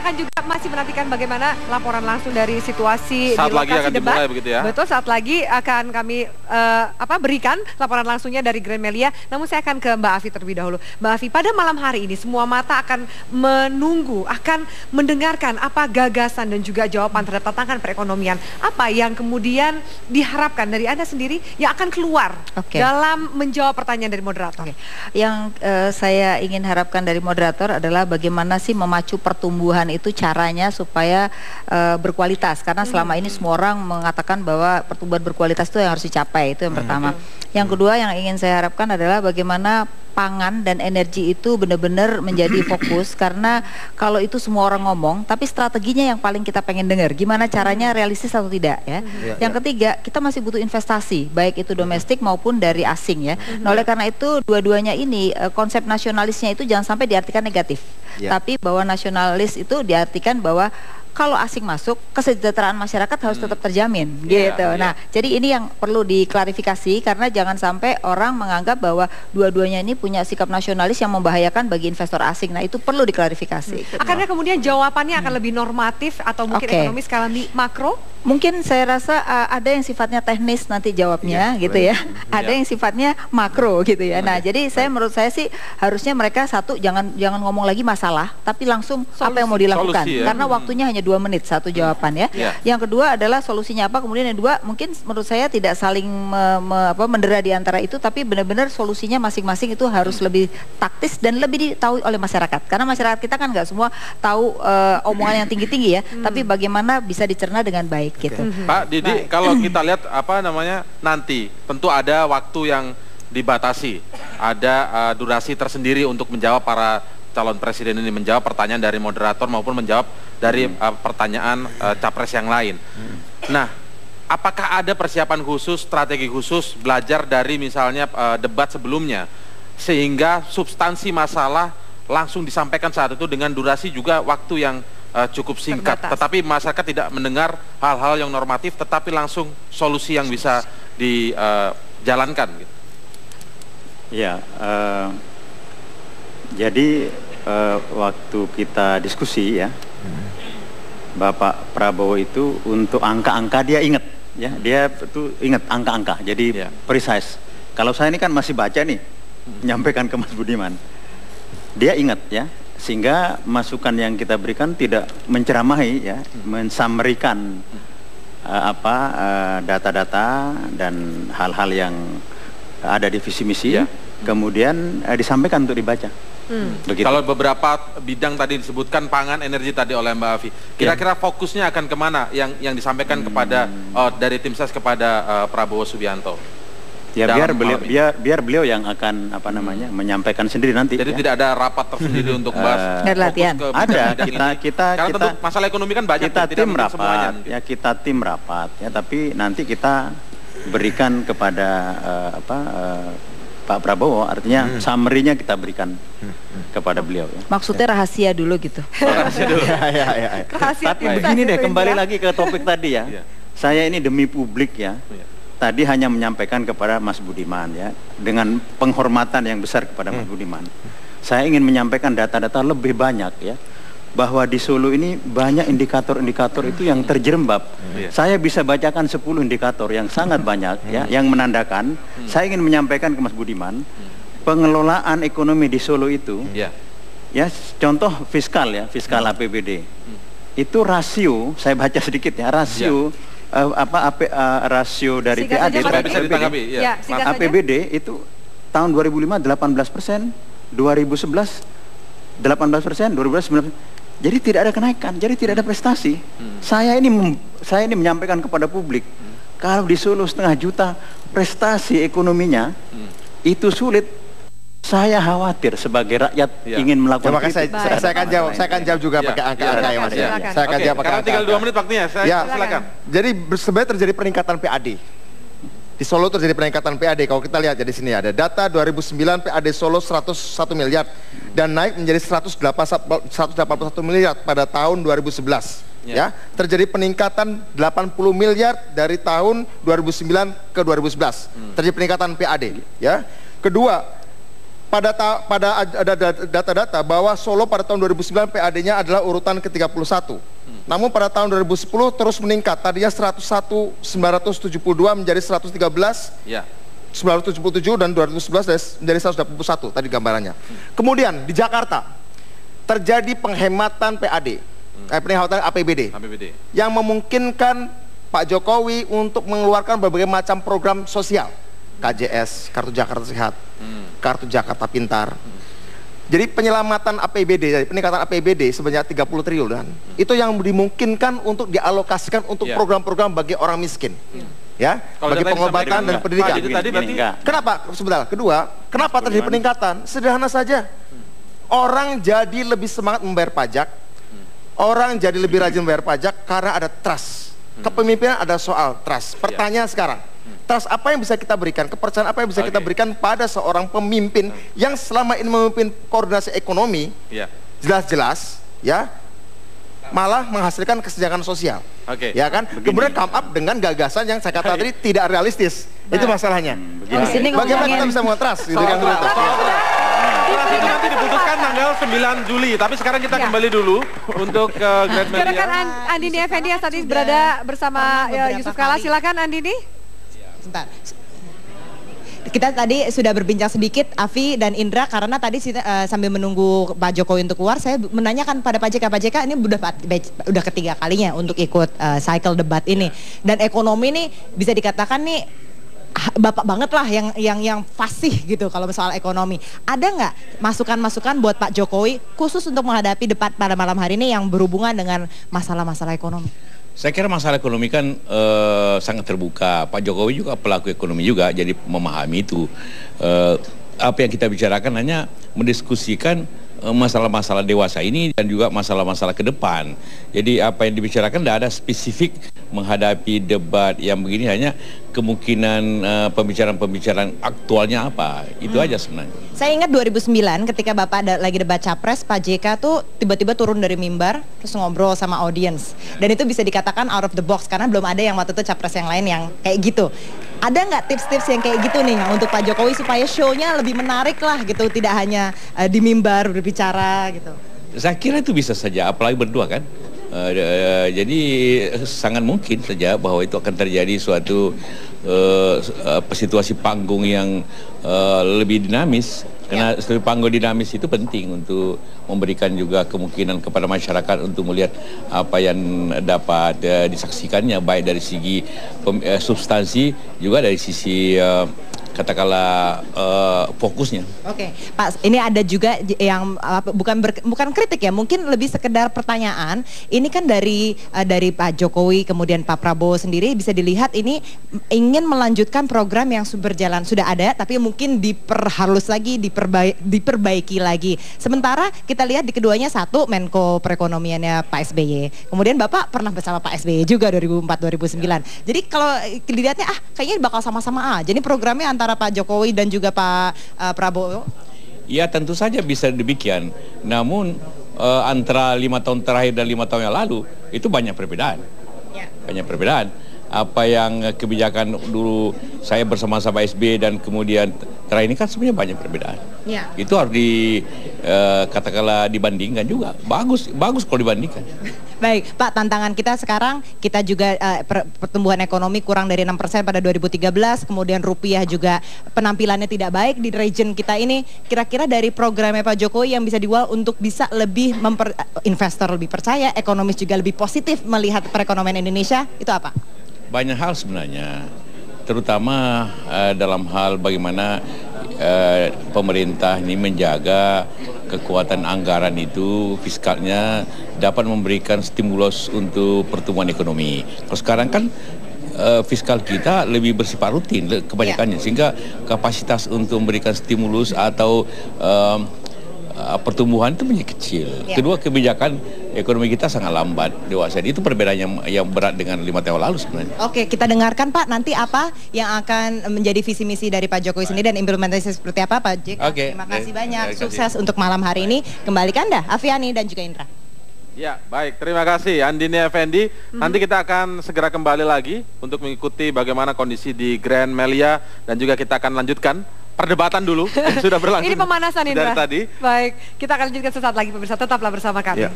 akan juga masih menantikan bagaimana laporan langsung dari situasi saat di lagi lokasi akan debat. dimulai begitu ya. Betul, saat lagi akan kami berikan laporan langsungnya dari Grand Melia. Namun saya akan ke Mbak Afi terlebih dahulu. Mbak Afi, pada malam hari ini semua mata akan menunggu, akan mendengarkan apa gagasan dan juga jawaban terhadap tantangan perekonomian. Apa yang kemudian diharapkan dari Anda sendiri yang akan keluar dalam menjawab pertanyaan dari moderator? Yang saya ingin harapkan dari moderator adalah bagaimana sih memacu pertumbuhan itu caranya supaya berkualitas. Karena selama ini semua orang mengatakan bahwa pertumbuhan berkualitas itu yang harus dicapai, itu yang pertama. Yang kedua yang ingin saya harapkan adalah bagaimana pangan dan energi itu benar-benar menjadi fokus, karena kalau itu semua orang ngomong tapi strateginya yang paling kita pengen dengar, gimana caranya realistis atau tidak ya. Yang ketiga, kita masih butuh investasi baik itu domestik maupun dari asing ya. Nah, oleh karena itu dua-duanya ini konsep nasionalisnya itu jangan sampai diartikan negatif, tapi bahwa nasionalis itu diartikan bahwa kalau asing masuk, kesejahteraan masyarakat harus tetap terjamin, gitu. Nah, jadi ini yang perlu diklarifikasi, karena jangan sampai orang menganggap bahwa dua-duanya ini punya sikap nasionalis yang membahayakan bagi investor asing. Nah, itu perlu diklarifikasi. Akarnya kemudian jawabannya akan lebih normatif atau mungkin ekonomi skala makro? Mungkin saya rasa ada yang sifatnya teknis nanti jawabnya gitu ya. Ada yang sifatnya makro gitu ya. Nah, jadi menurut saya sih harusnya mereka jangan ngomong lagi masalah, tapi langsung apa yang mau dilakukan. Karena waktunya hanya 2 menit satu jawaban ya. Yang kedua adalah solusinya apa, kemudian yang dua mungkin menurut saya tidak saling mendera di antara itu, tapi benar-benar solusinya masing-masing itu harus lebih taktis dan lebih ditahui oleh masyarakat. Karena masyarakat kita kan nggak semua tahu omongan yang tinggi-tinggi ya, tapi bagaimana bisa dicerna dengan baik. Gitu. Pak Didi, kalau kita lihat nanti tentu ada waktu yang dibatasi, ada durasi tersendiri untuk menjawab para calon presiden ini, menjawab pertanyaan dari moderator maupun menjawab dari pertanyaan capres yang lain. Nah, apakah ada persiapan khusus, strategi khusus, belajar dari misalnya debat sebelumnya, sehingga substansi masalah langsung disampaikan saat itu dengan durasi juga waktu yang cukup singkat, tetapi masyarakat tidak mendengar hal-hal yang normatif, tetapi langsung solusi yang bisa dijalankan gitu. Ya, jadi waktu kita diskusi ya, Bapak Prabowo itu untuk angka-angka dia ingat ya, dia itu ingat angka-angka, jadi precise. Kalau saya ini kan masih baca nih, menyampaikan ke Mas Budiman, dia ingat ya, sehingga masukan yang kita berikan tidak menceramahi ya, mensummarikan data-data dan hal-hal yang ada di visi misi, kemudian disampaikan untuk dibaca. Kalau beberapa bidang tadi disebutkan pangan, energi tadi oleh Mbak Afi, kira-kira fokusnya akan kemana yang disampaikan kepada dari tim ses kepada Prabowo Subianto? Ya biar beliau yang akan menyampaikan sendiri nanti. Jadi tidak ada rapat tersendiri untuk bahas latihan. Ada karena tentu masalah ekonomi kan banyak. Kita tim rapat ya, kita tim rapat ya, tapi nanti kita berikan kepada Pak Prabowo, artinya summary-nya kita berikan kepada beliau ya. Maksudnya rahasia dulu gitu. Rahasia dulu. Tapi begini deh, kembali lagi ke topik tadi ya. Saya ini demi publik ya. Tadi hanya menyampaikan kepada Mas Budiman ya, dengan penghormatan yang besar kepada Mas Budiman. Saya ingin menyampaikan data-data lebih banyak ya, bahwa di Solo ini banyak indikator-indikator itu yang terjerembab. Saya bisa bacakan 10 indikator yang sangat banyak ya, yang menandakan. Saya ingin menyampaikan ke Mas Budiman, pengelolaan ekonomi di Solo itu ya, contoh fiskal ya, fiskal APBD. Itu rasio, saya baca sedikit ya, rasio rasio dari PAD APBD itu tahun 2005 18%, 2011 18%, 2019. Jadi tidak ada kenaikan, jadi tidak ada prestasi. Saya ini menyampaikan kepada publik, kalau di Solo 500 juta prestasi ekonominya itu sulit. Saya khawatir sebagai rakyat ingin melakukan. Terima kasih. Saya akan jawab juga pakai angka-angka ya Mas. Saya akan jawab pakai angka. Tinggal 2 menit waktunya. Silakan. Jadi sebenarnya terjadi peningkatan PAD. Di Solo terjadi peningkatan PAD. Kalau kita lihat di sini ada data 2009 PAD Solo 101 miliar dan naik menjadi 181 miliar pada tahun 2011. Ya, terjadi peningkatan 80 miliar dari tahun 2009 ke 2011. Terjadi peningkatan PAD. Ya. Kedua, ada data-data bahwa Solo pada tahun 2009 PAD-nya adalah urutan ke-31. Namun pada tahun 2010 terus meningkat, tadinya 101.972 menjadi 113, 977 dan 2011 menjadi 121 tadi gambarannya. Kemudian di Jakarta terjadi penghematan PAD, penghematan APBD, yang memungkinkan Pak Jokowi untuk mengeluarkan berbagai macam program sosial, KJS, Kartu Jakarta Sehat, Kartu Jakarta Pintar. Jadi penyelamatan APBD, peningkatan APBD sebanyak 30 triliunan, itu yang dimungkinkan untuk dialokasikan untuk program-program bagi orang miskin. Ya, bagi pengobatan dan pendidikan. Kenapa? Sebentar. Kedua, kenapa terjadi peningkatan? Sederhana saja. Orang jadi lebih semangat membayar pajak. Orang jadi lebih rajin membayar pajak karena ada trust. Kepemimpinan ada soal trust. Pertanyaan sekarang, trust apa yang bisa kita berikan, kepercayaan apa yang bisa kita berikan pada seorang pemimpin yang selama ini memimpin koordinasi ekonomi, jelas-jelas ya malah menghasilkan kesenjangan sosial, ya kan? Kemudian come up dengan gagasan yang saya kata tadi tidak realistis. Itu masalahnya. Bagaimana kita bisa mengetras? Itu nanti diputuskan tanggal 9 Juli, tapi sekarang kita kembali dulu untuk ke Grand Melia. Silakan Andini Effendi yang tadi berada bersama Yusuf Kala. Silakan Andini. Sebentar. Kita tadi sudah berbincang sedikit, Afi dan Indra, karena tadi sambil menunggu Pak Jokowi untuk keluar, saya menanyakan pada Pak JK ini udah ketiga kalinya untuk ikut cycle debat ini. Dan ekonomi ini bisa dikatakan nih bapak banget lah yang fasih gitu kalau soal ekonomi. Ada nggak masukan-masukan buat Pak Jokowi khusus untuk menghadapi debat pada malam hari ini yang berhubungan dengan masalah-masalah ekonomi? Saya kira masalah ekonomi kan sangat terbuka. Pak Jokowi juga pelaku ekonomi juga, jadi memahami itu. Apa yang kita bicarakan hanya mendiskusikan masalah-masalah dewasa ini dan juga masalah-masalah ke depan. Jadi apa yang dibicarakan tidak ada spesifik menghadapi debat yang begini, hanya kemungkinan pembicaraan-pembicaraan aktualnya apa. Itu aja sebenarnya. Saya ingat 2009 ketika Bapak lagi debat Capres, Pak JK tuh tiba-tiba turun dari mimbar terus ngobrol sama audiens. Dan itu bisa dikatakan out of the box karena belum ada yang waktu itu Capres yang lain yang kayak gitu. Ada nggak tips-tips yang kayak gitu nih untuk Pak Jokowi supaya show-nya lebih menarik lah gitu, tidak hanya di mimbar berbicara gitu? Saya kira itu bisa saja, apalagi berdua kan. Jadi sangat mungkin saja bahwa itu akan terjadi suatu situasi panggung yang lebih dinamis. Karena situasi panggung dinamis itu penting untuk memberikan juga kemungkinan kepada masyarakat untuk melihat apa yang dapat disaksikannya, baik dari segi substansi juga dari sisi katakanlah fokusnya. Oke, Pak, ini ada juga yang bukan kritik ya, mungkin lebih sekedar pertanyaan. Ini kan dari Pak Jokowi kemudian Pak Prabowo sendiri bisa dilihat ini ingin melanjutkan program yang berjalan sudah ada, tapi mungkin diperhalus lagi, diperbaiki lagi. Sementara kita lihat di keduanya, satu Menko Perekonomiannya Pak SBY, kemudian Bapak pernah bersama Pak SBY juga 2004-2009. Jadi kalau dilihatnya kayaknya bakal sama-sama aja. Jadi programnya antara Pak Jokowi dan juga Pak Prabowo? Ya tentu saja bisa demikian. Namun antara 5 tahun terakhir dan 5 tahun yang lalu itu banyak perbedaan. Banyak perbedaan. Apa yang kebijakan dulu saya bersama-sama SBY dan kemudian terakhir ini kan sebenarnya banyak perbedaan. Itu harus katakanlah dibandingkan juga. Bagus kalau dibandingkan. Baik, Pak, tantangan kita sekarang, kita juga pertumbuhan ekonomi kurang dari 6% pada 2013, kemudian rupiah juga penampilannya tidak baik di region kita ini. Kira-kira dari programnya Pak Jokowi yang bisa dijual untuk bisa lebih investor lebih percaya, ekonomis juga lebih positif melihat perekonomian Indonesia, itu apa? Banyak hal sebenarnya, terutama dalam hal bagaimana pemerintah ini menjaga kekuatan anggaran itu, fiskalnya dapat memberikan stimulus untuk pertumbuhan ekonomi. Kalau sekarang kan fiskal kita lebih bersifat rutin kebanyakannya, sehingga kapasitas untuk memberikan stimulus atau pertumbuhan itu menjadi kecil. Kedua, kebijakan ekonomi kita sangat lambat dewasa. Itu perbedaan yang berat dengan 5 tahun lalu sebenarnya. Oke, kita dengarkan Pak, nanti apa yang akan menjadi visi misi dari Pak Jokowi sendiri dan implementasi seperti apa Pak JK. Terima kasih banyak, sukses untuk malam hari ini. Kembali ke Anda, Afiani dan juga Indra. Ya, baik, terima kasih Andini Effendi. Nanti kita akan segera kembali lagi untuk mengikuti bagaimana kondisi di Grand Melia dan juga kita akan lanjutkan perdebatan dulu yang sudah berlangsung. Ini pemanasan Indra. Dari tadi. Baik, kita akan lanjutkan sesaat lagi pemirsa, tetaplah bersama kami. Ya.